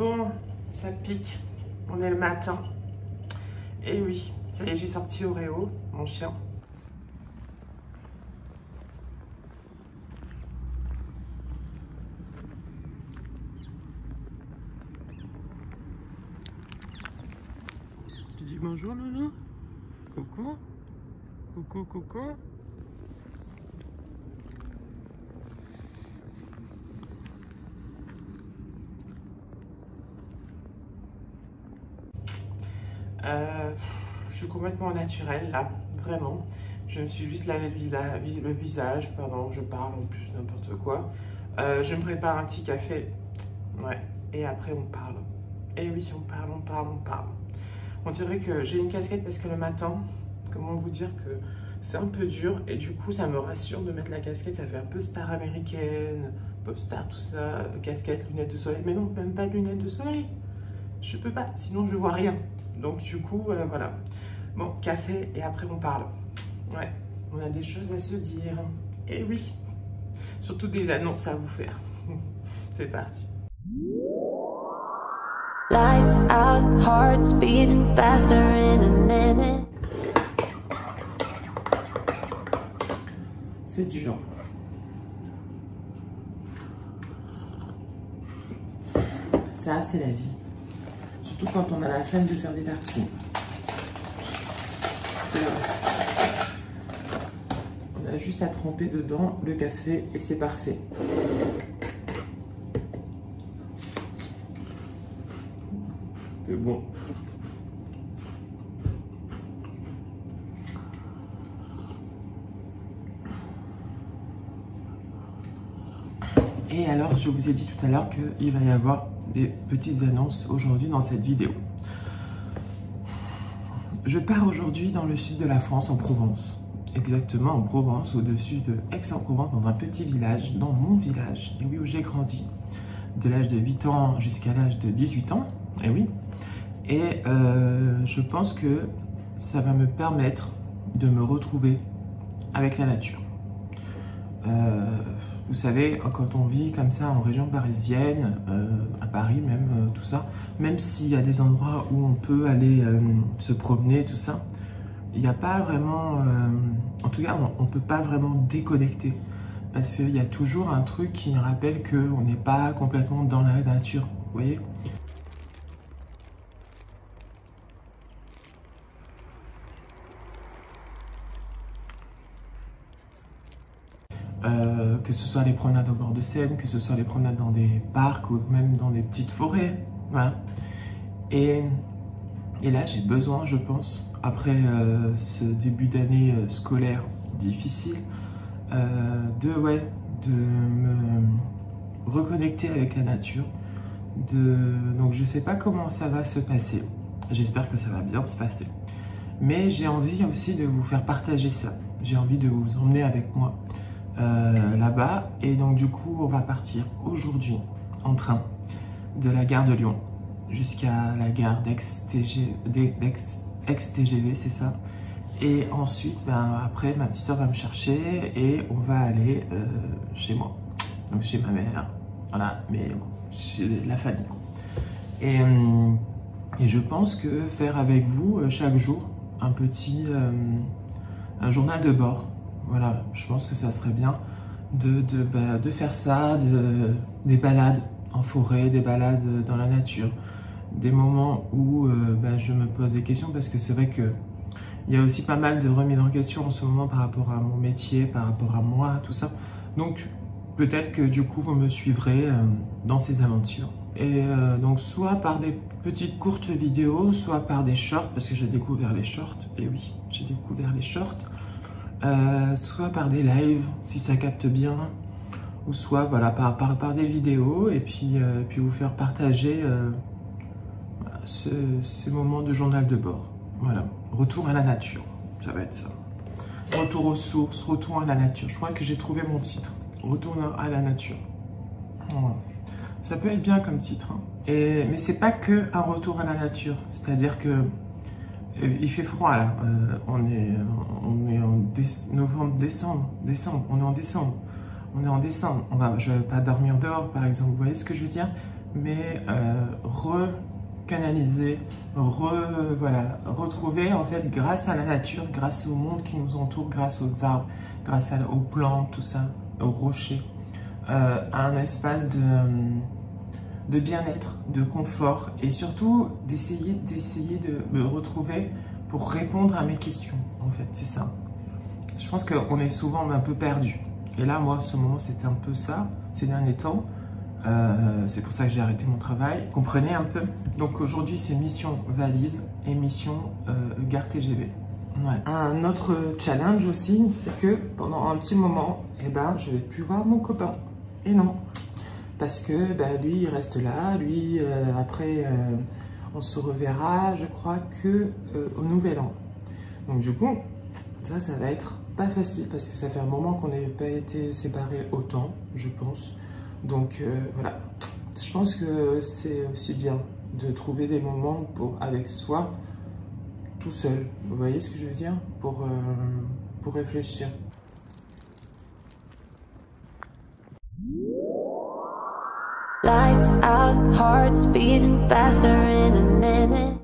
Bon, ça pique. On est le matin. Et oui, ça y est, j'ai sorti Oreo, mon chien. Tu dis bonjour, Nono? Coucou? Coucou, coucou? Je suis complètement naturelle là, vraiment. Je me suis juste lavé le visage, pardon, je parle en plus n'importe quoi. Je me prépare un petit café, ouais, et après on parle. Et oui, on parle. On dirait que j'ai une casquette parce que le matin, comment vous dire que c'est un peu dur et du coup ça me rassure de mettre la casquette, ça fait un peu star américaine, pop star, tout ça, de casquette, lunettes de soleil, mais non, même pas de lunettes de soleil. Je peux pas, sinon je vois rien. Donc du coup, voilà. Bon, café et après on parle. Ouais, on a des choses à se dire. Et oui, surtout des annonces à vous faire. C'est parti. Lights out, hearts beating faster in a minute. C'est dur. Ça, c'est la vie. Surtout quand on a la flemme de faire des tartines. C'est vrai. On a juste à tremper dedans le café et c'est parfait. C'est bon. Et alors, je vous ai dit tout à l'heure qu'il va y avoir des petites annonces aujourd'hui dans cette vidéo. Je pars aujourd'hui dans le sud de la France, en Provence. Exactement en Provence, au-dessus de Aix-en-Provence, dans un petit village, dans mon village, et oui, où j'ai grandi. De l'âge de 8 ans jusqu'à l'âge de 18 ans, et oui. Et je pense que ça va me permettre de me retrouver avec la nature. Vous savez, quand on vit comme ça en région parisienne, à Paris même, tout ça, même s'il y a des endroits où on peut aller se promener, tout ça, il n'y a pas vraiment, en tout cas, on ne peut pas vraiment déconnecter. Parce qu'il y a toujours un truc qui rappelle qu'on n'est pas complètement dans la nature, vous voyez ? Que ce soit les promenades au bord de Seine, que ce soit les promenades dans des parcs ou même dans des petites forêts. Voilà. Et là, j'ai besoin, je pense, après ce début d'année scolaire difficile, de me reconnecter avec la nature. Donc, je ne sais pas comment ça va se passer. J'espère que ça va bien se passer. Mais j'ai envie aussi de vous faire partager ça. J'ai envie de vous emmener avec moi. Là-bas, et donc du coup on va partir aujourd'hui en train de la gare de Lyon jusqu'à la gare d'Aix-TGV, c'est ça, et ensuite après ma petite soeur va me chercher et on va aller chez moi, donc chez ma mère, voilà, mais bon, chez la famille, et je pense que faire avec vous chaque jour un petit un journal de bord. Voilà, je pense que ça serait bien de faire ça, des balades en forêt, des balades dans la nature, des moments où je me pose des questions parce que c'est vrai qu'il y a aussi pas mal de remises en question en ce moment par rapport à mon métier, par rapport à moi, tout ça. Donc peut-être que du coup vous me suivrez dans ces aventures. Et donc soit par des petites courtes vidéos, soit par des shorts, parce que j'ai découvert les shorts, et oui, j'ai découvert les shorts. Soit par des lives si ça capte bien, ou soit voilà, par des vidéos, et puis vous faire partager ces moments de journal de bord. Voilà, retour à la nature, ça va être ça. Retour aux sources, retour à la nature. Je crois que j'ai trouvé mon titre, retour à la nature. Voilà. Ça peut être bien comme titre, hein. Mais c'est pas que un retour à la nature, c'est-à-dire que il fait froid là, on est en novembre, décembre, on est en décembre. Je vais pas dormir dehors par exemple, vous voyez ce que je veux dire? mais recanaliser, retrouver en fait grâce à la nature, grâce au monde qui nous entoure, grâce aux arbres, grâce aux plantes, tout ça, aux rochers, un espace de bien-être, de confort et surtout d'essayer de me retrouver pour répondre à mes questions, en fait, c'est ça. Je pense qu'on est souvent un peu perdu. Et là, moi, ce moment, c'était un peu ça, ces derniers temps. C'est pour ça que j'ai arrêté mon travail. Comprenez un peu. Donc aujourd'hui, c'est mission valise et mission gare TGV. Ouais. Un autre challenge aussi, c'est que pendant un petit moment, je vais plus voir mon copain. Et non. Parce que lui, il reste là. Lui, après, on se reverra, je crois, que au Nouvel An. Donc du coup, ça va être pas facile parce que ça fait un moment qu'on n'ait pas été séparés autant, je pense. Donc voilà, je pense que c'est aussi bien de trouver des moments avec soi, tout seul. Vous voyez ce que je veux dire? Pour réfléchir. Lights out, hearts beating faster in a minute.